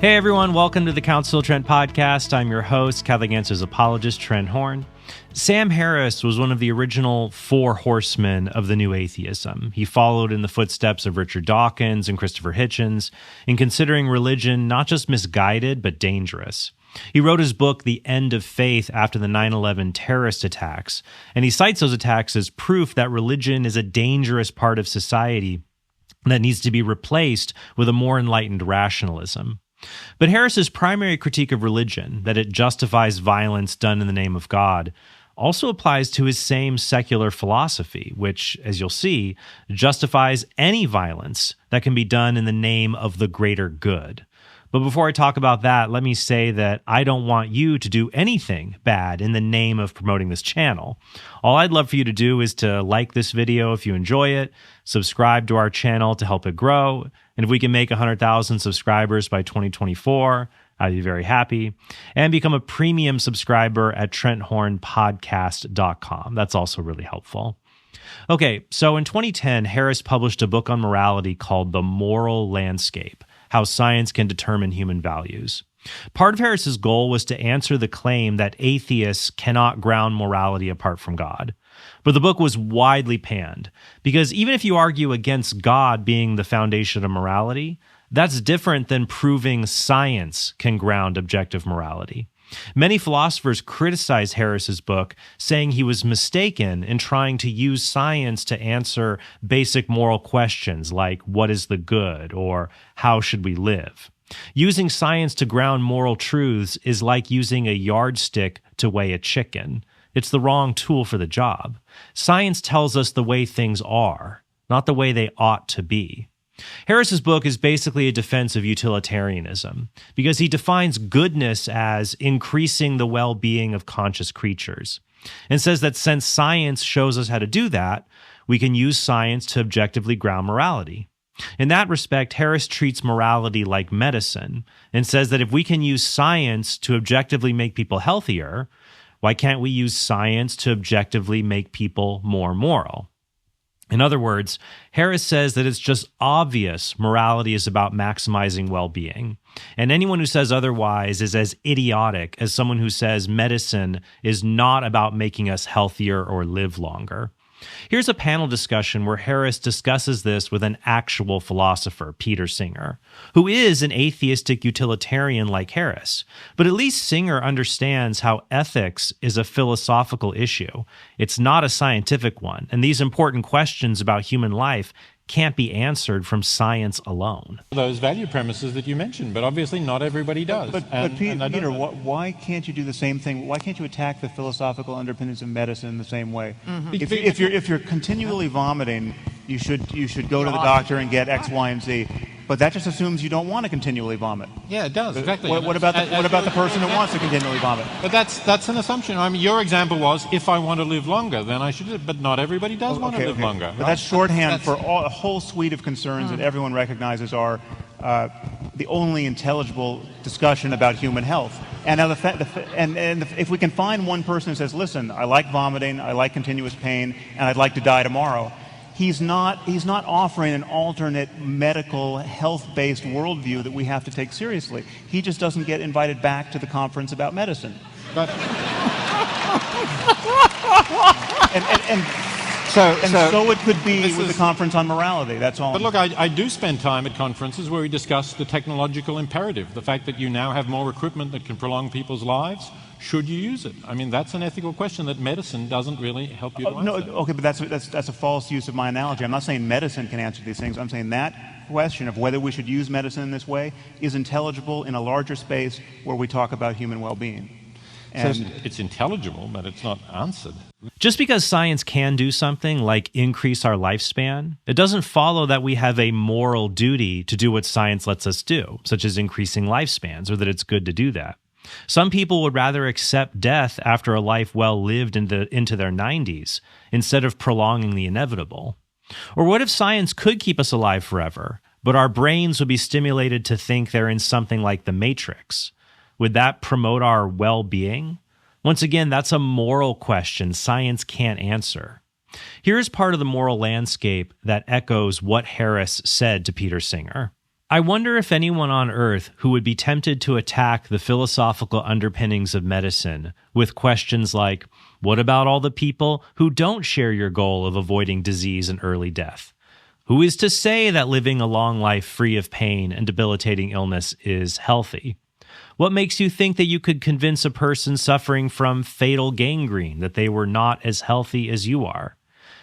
Hey everyone, welcome to the Council of Trent podcast. I'm your host, Catholic Answers apologist Trent Horn. Sam Harris was one of the original four horsemen of the new atheism. He followed in the footsteps of Richard Dawkins and Christopher Hitchens in considering religion not just misguided, but dangerous. He wrote his book, The End of Faith, after the 9/11 terrorist attacks, and he cites those attacks as proof that religion is a dangerous part of society that needs to be replaced with a more enlightened rationalism. But Harris's primary critique of religion, that it justifies violence done in the name of God, also applies to his same secular philosophy, which, as you'll see, justifies any violence that can be done in the name of the greater good. But before I talk about that, let me say that I don't want you to do anything bad in the name of promoting this channel. All I'd love for you to do is to like this video if you enjoy it, subscribe to our channel to help it grow, and if we can make 100,000 subscribers by 2024, I'd be very happy, and become a premium subscriber at trenthornpodcast.com. That's also really helpful. Okay, so in 2010, Harris published a book on morality called The Moral Landscape: How Science Can Determine Human Values. Part of Harris's goal was to answer the claim that atheists cannot ground morality apart from God. But the book was widely panned, because even if you argue against God being the foundation of morality, that's different than proving science can ground objective morality. Many philosophers criticized Harris's book, saying he was mistaken in trying to use science to answer basic moral questions like what is the good or how should we live. Using science to ground moral truths is like using a yardstick to weigh a chicken. It's the wrong tool for the job. Science tells us the way things are, not the way they ought to be. Harris's book is basically a defense of utilitarianism, because he defines goodness as increasing the well-being of conscious creatures, and says that since science shows us how to do that, we can use science to objectively ground morality. In that respect, Harris treats morality like medicine, and says that if we can use science to objectively make people healthier, why can't we use science to objectively make people more moral? In other words, Harris says that it's just obvious morality is about maximizing well-being, and anyone who says otherwise is as idiotic as someone who says medicine is not about making us healthier or live longer. Here's a panel discussion where Harris discusses this with an actual philosopher, Peter Singer, who is an atheistic utilitarian like Harris. But at least Singer understands how ethics is a philosophical issue. It's not a scientific one, and these important questions about human life can't be answered from science alone. Those value premises that you mentioned, but obviously not everybody does. But Peter, why can't you do the same thing? Why can't you attack the philosophical underpinnings of medicine the same way? Mm-hmm. If you're continually vomiting, you should go to the doctor and get X, Y, and Z. But that just assumes you don't want to continually vomit. Yeah, it does, exactly. What about the person who wants to continually vomit? But that's an assumption. I mean, your example was, if I want to live longer, then I should. But not everybody does want to live longer. But that's shorthand for a whole suite of concerns that everyone recognizes are the only intelligible discussion about human health. And now if we can find one person who says, listen, I like vomiting, I like continuous pain, and I'd like to die tomorrow, he's not offering an alternate medical, health-based worldview that we have to take seriously. He just doesn't get invited back to the conference about medicine. But so it could be with the conference on morality. That's all. But look, I do spend time at conferences where we discuss the technological imperative, the fact that you now have more equipment that can prolong people's lives. Should you use it? I mean, that's an ethical question that medicine doesn't really help you to answer. No, okay, but that's a false use of my analogy. I'm not saying medicine can answer these things. I'm saying that question of whether we should use medicine in this way is intelligible in a larger space where we talk about human well-being. So it's intelligible, but it's not answered. Just because science can do something like increase our lifespan, it doesn't follow that we have a moral duty to do what science lets us do, such as increasing lifespans, or that it's good to do that. Some people would rather accept death after a life well lived into their 90s instead of prolonging the inevitable. Or what if science could keep us alive forever, but our brains would be stimulated to think they're in something like the Matrix? Would that promote our well-being? Once again, that's a moral question science can't answer. Here's part of the moral landscape that echoes what Harris said to Peter Singer. I wonder if anyone on Earth who would be tempted to attack the philosophical underpinnings of medicine with questions like, what about all the people who don't share your goal of avoiding disease and early death? Who is to say that living a long life free of pain and debilitating illness is healthy? What makes you think that you could convince a person suffering from fatal gangrene that they were not as healthy as you are?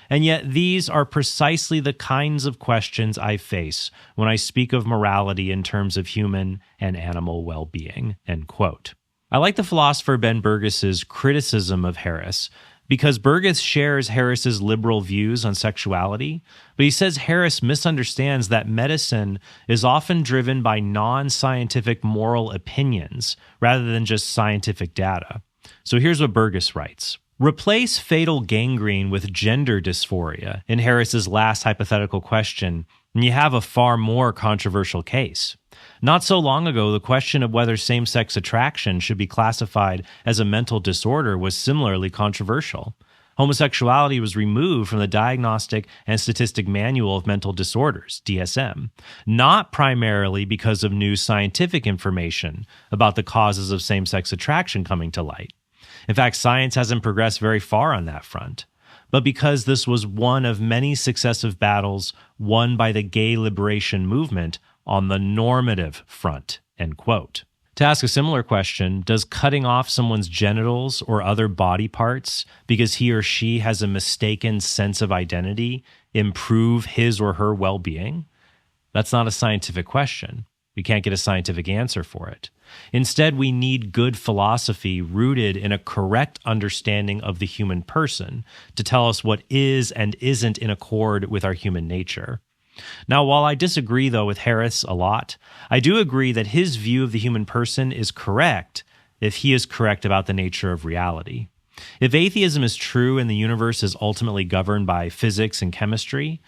And yet these are precisely the kinds of questions I face when I speak of morality in terms of human and animal well-being." End quote. I like the philosopher Ben Burgis's criticism of Harris, because Burgis shares Harris's liberal views on sexuality, but he says Harris misunderstands that medicine is often driven by non-scientific moral opinions rather than just scientific data. So here's what Burgis writes. Replace fatal gangrene with gender dysphoria in Harris's last hypothetical question, and you have a far more controversial case. Not so long ago, the question of whether same-sex attraction should be classified as a mental disorder was similarly controversial. Homosexuality was removed from the Diagnostic and Statistic Manual of Mental Disorders, DSM, not primarily because of new scientific information about the causes of same-sex attraction coming to light. In fact, science hasn't progressed very far on that front, but because this was one of many successive battles won by the gay liberation movement on the normative front, end quote. To ask a similar question, does cutting off someone's genitals or other body parts because he or she has a mistaken sense of identity improve his or her well-being? That's not a scientific question. We can't get a scientific answer for it. Instead, we need good philosophy rooted in a correct understanding of the human person to tell us what is and isn't in accord with our human nature. Now, while I disagree, though, with Harris a lot, I do agree that his view of the human person is correct if he is correct about the nature of reality. If atheism is true and the universe is ultimately governed by physics and chemistry,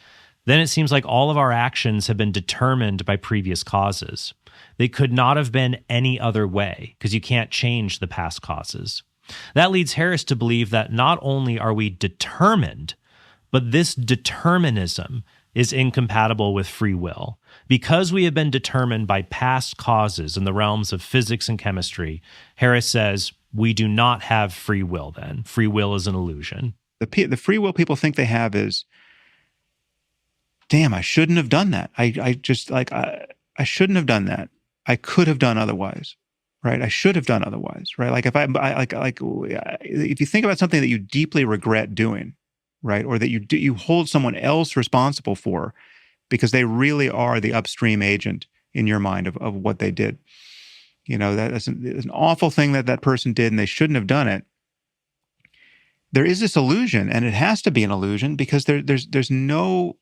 then it seems like all of our actions have been determined by previous causes. They could not have been any other way, because you can't change the past causes. That leads Harris to believe that not only are we determined, but this determinism is incompatible with free will. Because we have been determined by past causes in the realms of physics and chemistry, Harris says we do not have free will then. Free will is an illusion. The free will people think they have is, damn, I shouldn't have done that. I shouldn't have done that. I could have done otherwise, right? I should have done otherwise, right? Like if you think about something that you deeply regret doing, right, or that you hold someone else responsible for, because they really are the upstream agent in your mind of what they did. You know, that's an awful thing that person did, and they shouldn't have done it. There is this illusion, and it has to be an illusion because there's no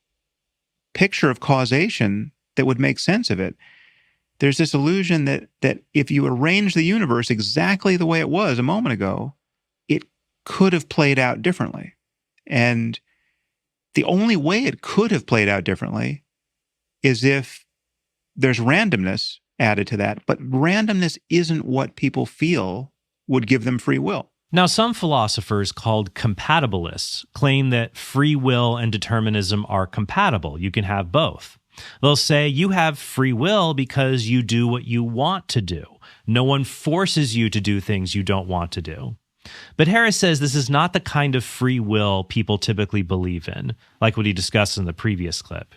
picture of causation that would make sense of it. There's this illusion that if you arrange the universe exactly the way it was a moment ago, it could have played out differently. And the only way it could have played out differently is if there's randomness added to that. But randomness isn't what people feel would give them free will. Now, some philosophers called compatibilists claim that free will and determinism are compatible. You can have both. They'll say you have free will because you do what you want to do. No one forces you to do things you don't want to do. But Harris says this is not the kind of free will people typically believe in, like what he discussed in the previous clip.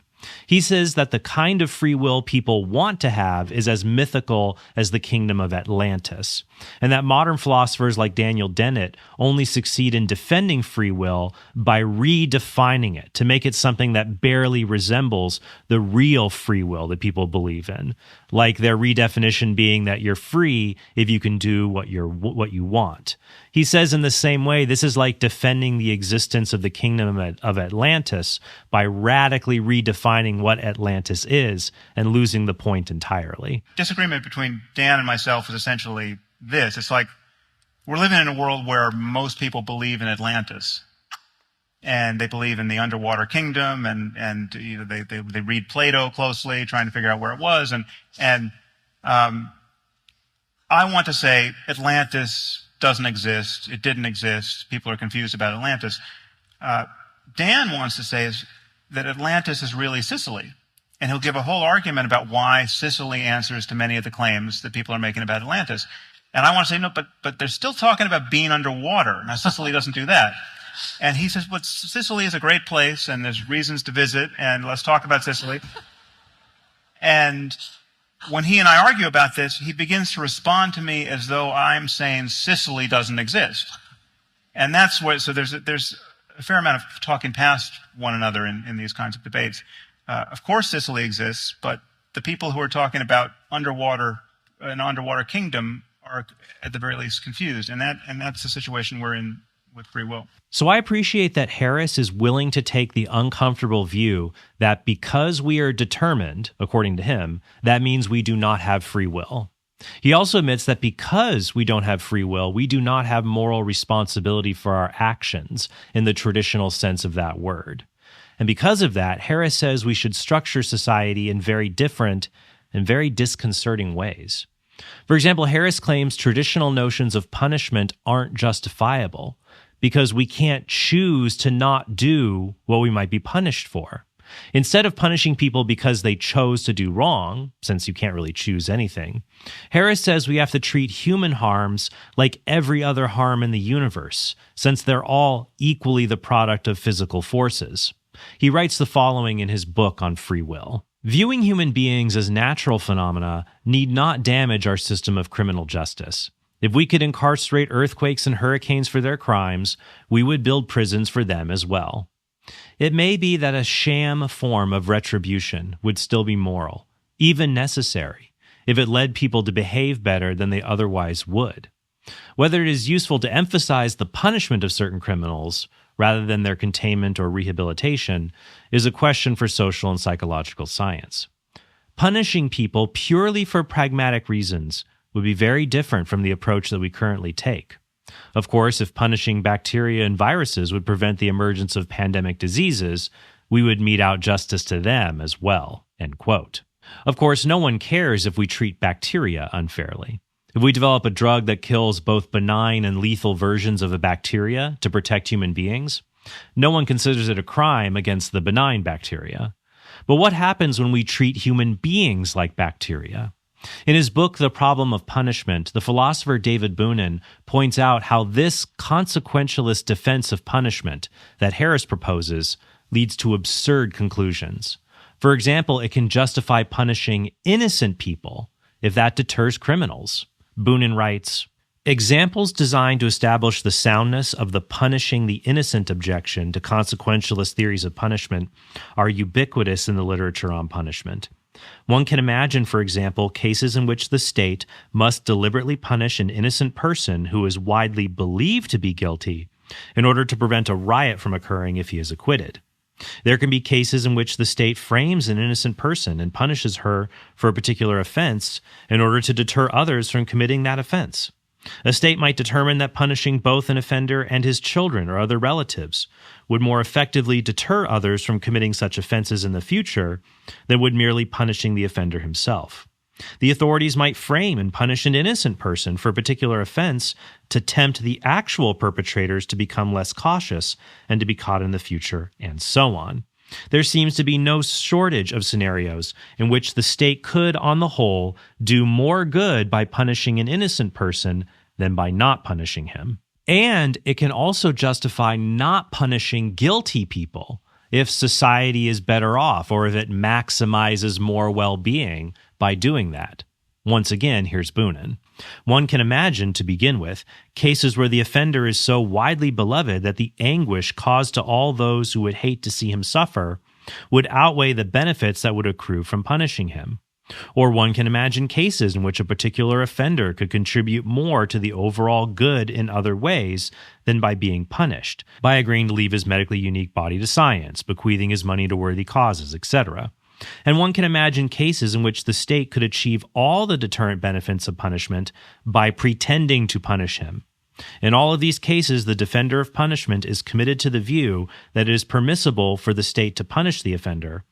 He says that the kind of free will people want to have is as mythical as the kingdom of Atlantis, and that modern philosophers like Daniel Dennett only succeed in defending free will by redefining it to make it something that barely resembles the real free will that people believe in, like their redefinition being that you're free if you can do what you want. He says in the same way, this is like defending the existence of the kingdom of Atlantis by radically redefining what Atlantis is and losing the point entirely. Disagreement between Dan and myself is essentially this. It's like we're living in a world where most people believe in Atlantis. And they believe in the underwater kingdom, and you know, they read Plato closely, trying to figure out where it was. And I want to say Atlantis doesn't exist. It didn't exist. People are confused about Atlantis. Dan wants to say that Atlantis is really Sicily. And he'll give a whole argument about why Sicily answers to many of the claims that people are making about Atlantis. And I want to say, no, but they're still talking about being underwater. Now, Sicily doesn't do that. And he says, well, Sicily is a great place, and there's reasons to visit, and let's talk about Sicily. And when he and I argue about this, he begins to respond to me as though I'm saying Sicily doesn't exist. And that's where, so there's a fair amount of talking past one another in these kinds of debates. Of course Sicily exists, but the people who are talking about an underwater kingdom are at the very least confused. And that's the situation we're in with free will. So I appreciate that Harris is willing to take the uncomfortable view that because we are determined, according to him, that means we do not have free will. He also admits that because we don't have free will, we do not have moral responsibility for our actions in the traditional sense of that word. And because of that, Harris says we should structure society in very different and very disconcerting ways. For example, Harris claims traditional notions of punishment aren't justifiable because we can't choose to not do what we might be punished for. Instead of punishing people because they chose to do wrong, since you can't really choose anything, Harris says we have to treat human harms like every other harm in the universe, since they're all equally the product of physical forces. He writes the following in his book on free will. Viewing human beings as natural phenomena need not damage our system of criminal justice. If we could incarcerate earthquakes and hurricanes for their crimes, we would build prisons for them as well. It may be that a sham form of retribution would still be moral, even necessary, if it led people to behave better than they otherwise would. Whether it is useful to emphasize the punishment of certain criminals rather than their containment or rehabilitation is a question for social and psychological science. Punishing people purely for pragmatic reasons would be very different from the approach that we currently take. Of course, if punishing bacteria and viruses would prevent the emergence of pandemic diseases, we would mete out justice to them as well." End quote. Of course, no one cares if we treat bacteria unfairly. If we develop a drug that kills both benign and lethal versions of a bacteria to protect human beings, no one considers it a crime against the benign bacteria. But what happens when we treat human beings like bacteria? In his book, The Problem of Punishment, the philosopher David Boonin points out how this consequentialist defense of punishment that Harris proposes leads to absurd conclusions. For example, it can justify punishing innocent people if that deters criminals. Boonin writes, "Examples designed to establish the soundness of the punishing the innocent objection to consequentialist theories of punishment are ubiquitous in the literature on punishment. One can imagine, for example, cases in which the state must deliberately punish an innocent person who is widely believed to be guilty in order to prevent a riot from occurring if he is acquitted. There can be cases in which the state frames an innocent person and punishes her for a particular offense in order to deter others from committing that offense. A state might determine that punishing both an offender and his children or other relatives would more effectively deter others from committing such offenses in the future than would merely punishing the offender himself. The authorities might frame and punish an innocent person for a particular offense to tempt the actual perpetrators to become less cautious and to be caught in the future, and so on. There seems to be no shortage of scenarios in which the state could, on the whole, do more good by punishing an innocent person than by not punishing him. And it can also justify not punishing guilty people if society is better off or if it maximizes more well-being by doing that. Once again, here's Boonin. One can imagine, to begin with, cases where the offender is so widely beloved that the anguish caused to all those who would hate to see him suffer would outweigh the benefits that would accrue from punishing him. Or one can imagine cases in which a particular offender could contribute more to the overall good in other ways than by being punished, by agreeing to leave his medically unique body to science, bequeathing his money to worthy causes, etc. And one can imagine cases in which the state could achieve all the deterrent benefits of punishment by pretending to punish him. In all of these cases, the defender of punishment is committed to the view that it is permissible for the state to punish the offender,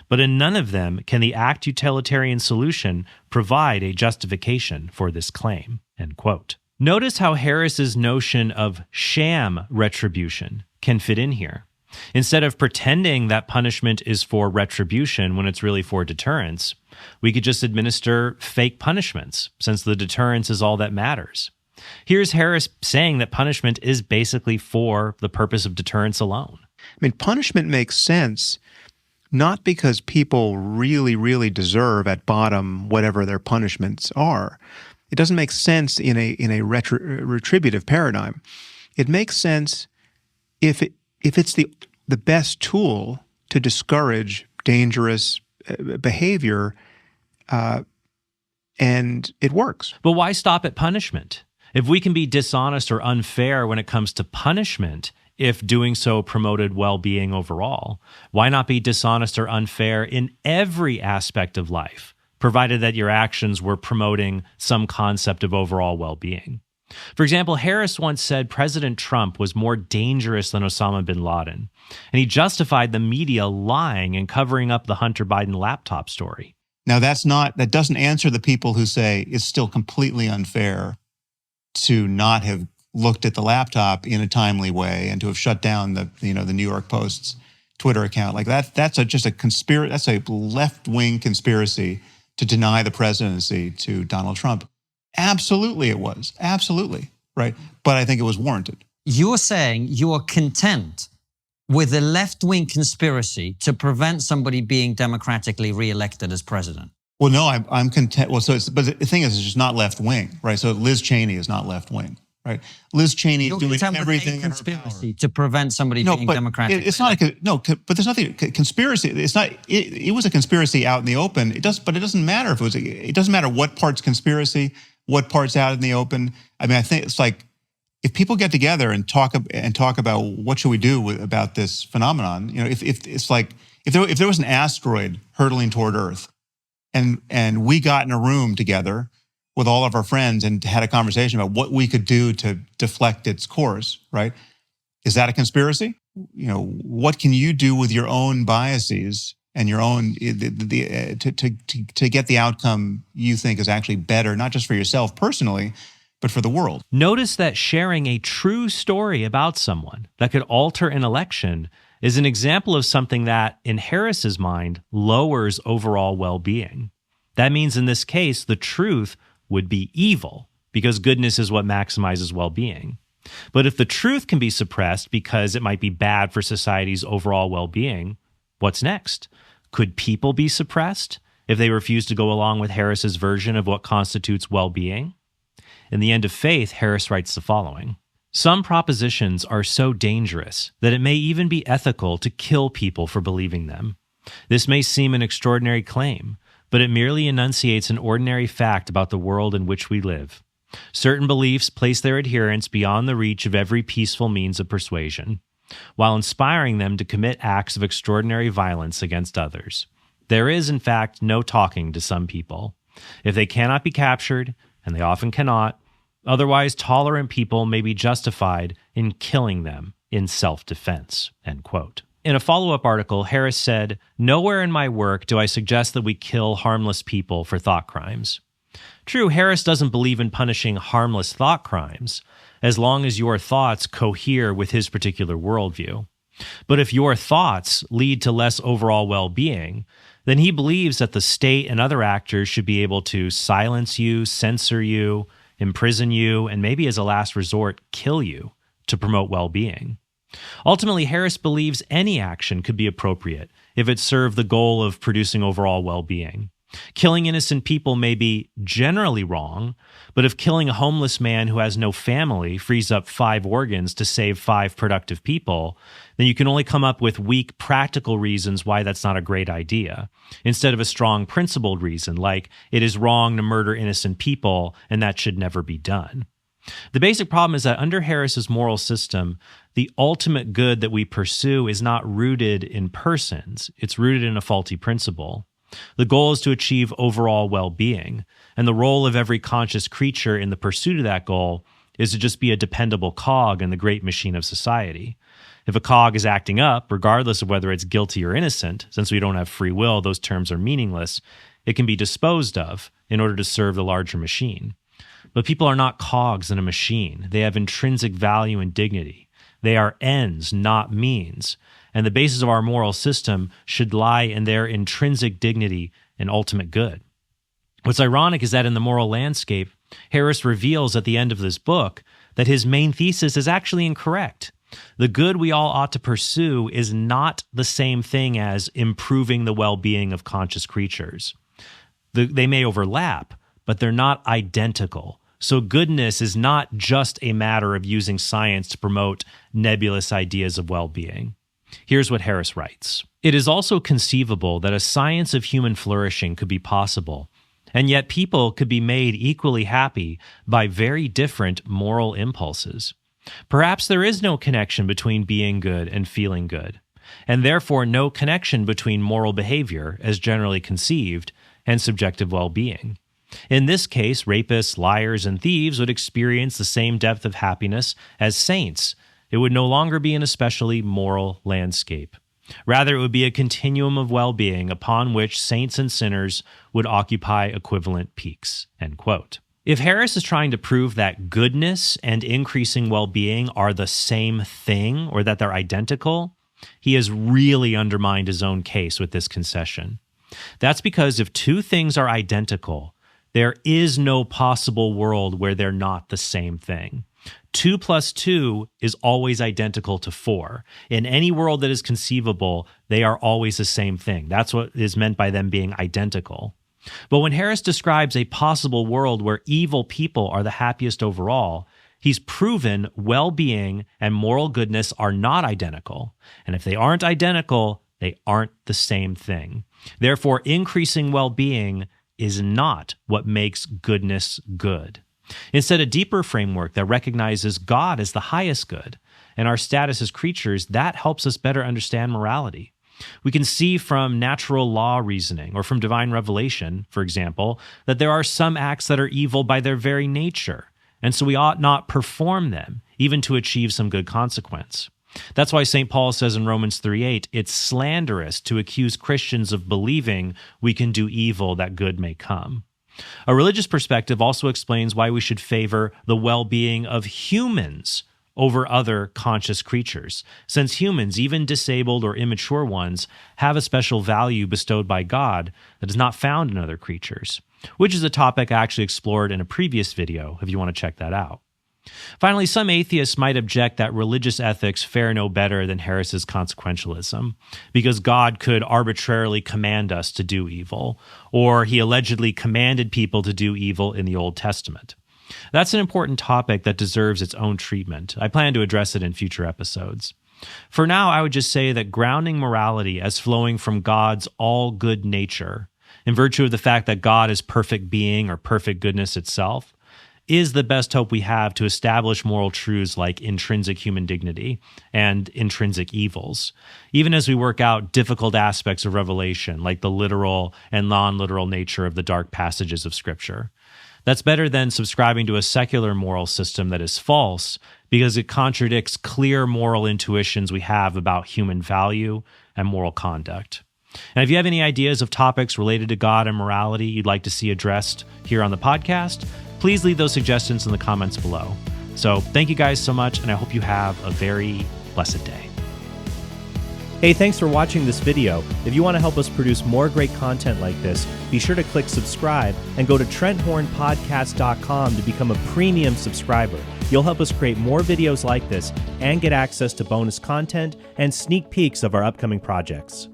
but in none of them can the act utilitarian solution provide a justification for this claim." End quote. Notice how Harris's notion of sham retribution can fit in here. Instead of pretending that punishment is for retribution when it's really for deterrence, we could just administer fake punishments, since the deterrence is all that matters. Here's Harris saying that punishment is basically for the purpose of deterrence alone. I mean, punishment makes sense not because people really, really deserve at bottom whatever their punishments are. It doesn't make sense in a retributive paradigm. It makes sense if it's the best tool to discourage dangerous behavior, and it works. But why stop at punishment? If we can be dishonest or unfair when it comes to punishment, if doing so promoted well-being overall, why not be dishonest or unfair in every aspect of life, provided that your actions were promoting some concept of overall well-being? For example, Harris once said President Trump was more dangerous than Osama bin Laden, and he justified the media lying and covering up the Hunter Biden laptop story. Now, that doesn't answer the people who say it's still completely unfair to not have looked at the laptop in a timely way and to have shut down the New York Post's Twitter account. Like that's just a conspiracy. That's a left-wing conspiracy to deny the presidency to Donald Trump. Absolutely it was. Absolutely. Right. But I think it was warranted. You're saying you are content with a left-wing conspiracy to prevent somebody being democratically reelected as president? Well, no, I'm content. Well, but the thing is, it's just not left-wing, right? So Liz Cheney is not left-wing, right? Liz Cheney is doing everything in her conspiracy to prevent somebody being democratic. It's not but there's nothing conspiracy. It's not. It was a conspiracy out in the open. But it doesn't matter if it was. It doesn't matter what part's conspiracy, what part's out in the open. I mean, I think it's like if people get together and talk about what should we do about this phenomenon. If it's like if there was an asteroid hurtling toward Earth, and we got in a room together with all of our friends and had a conversation about what we could do to deflect its course, right? Is that a conspiracy? What can you do with your own biases and your own to get the outcome you think is actually better, not just for yourself personally, but for the world? Notice that sharing a true story about someone that could alter an election is an example of something that, in Harris's mind, lowers overall well-being. That means in this case, the truth would be evil, because goodness is what maximizes well-being. But if the truth can be suppressed because it might be bad for society's overall well-being, what's next? Could people be suppressed if they refuse to go along with Harris's version of what constitutes well-being? In The End of Faith, Harris writes the following: "Some propositions are so dangerous that it may even be ethical to kill people for believing them. This may seem an extraordinary claim, but it merely enunciates an ordinary fact about the world in which we live. Certain beliefs place their adherents beyond the reach of every peaceful means of persuasion, while inspiring them to commit acts of extraordinary violence against others. There is, in fact, no talking to some people. If they cannot be captured, and they often cannot, otherwise tolerant people may be justified in killing them in self-defense." End quote. In a follow-up article, Harris said, "Nowhere in my work do I suggest that we kill harmless people for thought crimes." True, Harris doesn't believe in punishing harmless thought crimes, as long as your thoughts cohere with his particular worldview. But if your thoughts lead to less overall well-being, then he believes that the state and other actors should be able to silence you, censor you, imprison you, and maybe as a last resort, kill you to promote well-being. Ultimately, Harris believes any action could be appropriate if it served the goal of producing overall well-being. Killing innocent people may be generally wrong, but if killing a homeless man who has no family frees up 5 organs to save 5 productive people, then you can only come up with weak practical reasons why that's not a great idea, instead of a strong principled reason like it is wrong to murder innocent people and that should never be done. The basic problem is that under Harris's moral system, the ultimate good that we pursue is not rooted in persons, it's rooted in a faulty principle. The goal is to achieve overall well-being, and the role of every conscious creature in the pursuit of that goal is to just be a dependable cog in the great machine of society. If a cog is acting up, regardless of whether it's guilty or innocent, since we don't have free will, those terms are meaningless, it can be disposed of in order to serve the larger machine. But people are not cogs in a machine. They have intrinsic value and dignity. They are ends, not means. and the basis of our moral system should lie in their intrinsic dignity and ultimate good. What's ironic is that in the moral landscape, Harris reveals at the end of this book that his main thesis is actually incorrect. The good we all ought to pursue is not the same thing as improving the well-being of conscious creatures. They may overlap, but they're not identical. So goodness is not just a matter of using science to promote nebulous ideas of well-being. Here's what Harris writes. It is also conceivable that a science of human flourishing could be possible, and yet people could be made equally happy by very different moral impulses. Perhaps there is no connection between being good and feeling good, and therefore no connection between moral behavior, as generally conceived, and subjective well-being. In this case, rapists, liars, and thieves would experience the same depth of happiness as saints. It would no longer be an especially moral landscape. Rather, it would be a continuum of well-being upon which saints and sinners would occupy equivalent peaks." End quote. If Harris is trying to prove that goodness and increasing well-being are the same thing, or that they're identical, he has really undermined his own case with this concession. That's because if two things are identical, there is no possible world where they're not the same thing. 2 plus 2 is always identical to 4. In any world that is conceivable, they are always the same thing. That's what is meant by them being identical. But when Harris describes a possible world where evil people are the happiest overall, he's proven well-being and moral goodness are not identical. And if they aren't identical, they aren't the same thing. Therefore, increasing well-being is not what makes goodness good. Instead, a deeper framework that recognizes God as the highest good and our status as creatures, that helps us better understand morality. We can see from natural law reasoning or from divine revelation, for example, that there are some acts that are evil by their very nature, and so we ought not perform them, even to achieve some good consequence. That's why St. Paul says in Romans 3:8, it's slanderous to accuse Christians of believing we can do evil that good may come. A religious perspective also explains why we should favor the well-being of humans over other conscious creatures, since humans, even disabled or immature ones, have a special value bestowed by God that is not found in other creatures, which is a topic I actually explored in a previous video if you want to check that out. Finally, some atheists might object that religious ethics fare no better than Harris's consequentialism, because God could arbitrarily command us to do evil, or he allegedly commanded people to do evil in the Old Testament. That's an important topic that deserves its own treatment. I plan to address it in future episodes. For now, I would just say that grounding morality as flowing from God's all-good nature, in virtue of the fact that God is perfect being or perfect goodness itself, is the best hope we have to establish moral truths like intrinsic human dignity and intrinsic evils, even as we work out difficult aspects of revelation like the literal and non-literal nature of the dark passages of Scripture. That's better than subscribing to a secular moral system that is false because it contradicts clear moral intuitions we have about human value and moral conduct. And if you have any ideas of topics related to God and morality you'd like to see addressed here on the podcast, please leave those suggestions in the comments below. So thank you guys so much, and I hope you have a very blessed day. Hey, thanks for watching this video. If you want to help us produce more great content like this, be sure to click subscribe and go to TrentHornPodcast.com to become a premium subscriber. You'll help us create more videos like this and get access to bonus content and sneak peeks of our upcoming projects.